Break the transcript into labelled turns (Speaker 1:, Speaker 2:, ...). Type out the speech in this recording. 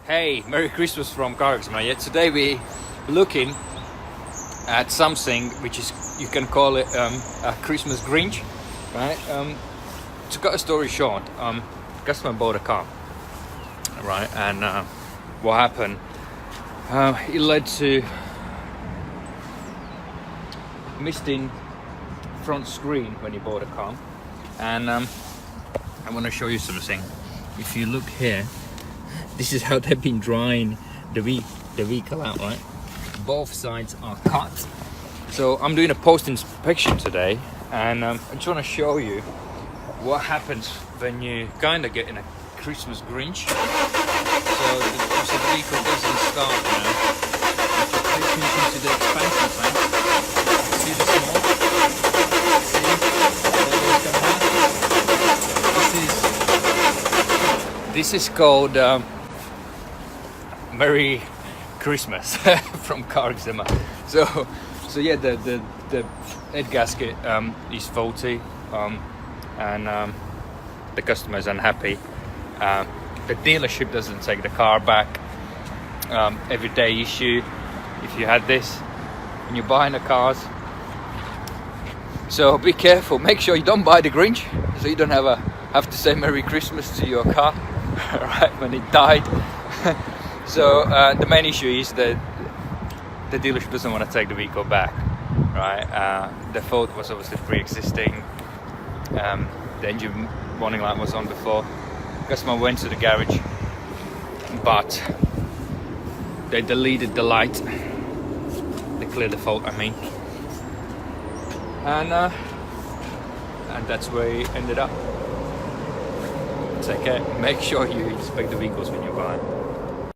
Speaker 1: Hey, Merry Christmas from CarExamer. Yeah, today we're looking at something which is, you can call it a Christmas Grinch, right? To cut a story short, customer bought a car, right? And what happened? It led to misting front screen when you bought a car, and I want to show you something. If you look here, this is how they've been drying the vehicle out, right? Both sides are cut. So I'm doing a post-inspection today, and I just want to show you what happens when you kind of get in a Christmas Grinch. So the vehicle doesn't start now. If you pay attention to the expansion fan, see the smoke? See? This is called Merry Christmas from CarExamer. So yeah, the head gasket is faulty, and the customer is unhappy. The dealership doesn't take the car back. Everyday issue if you had this when you're buying the cars. So be careful. Make sure you don't buy the Grinch, so you don't have to say Merry Christmas to your car right when it died. So the main issue is that the dealership doesn't want to take the vehicle back, right? The fault was obviously pre-existing. The engine warning light was on before. Customer went to the garage, but they deleted the light. They cleared the fault, I mean. And that's where it ended up. Take care. Make sure you inspect the vehicles when you buy.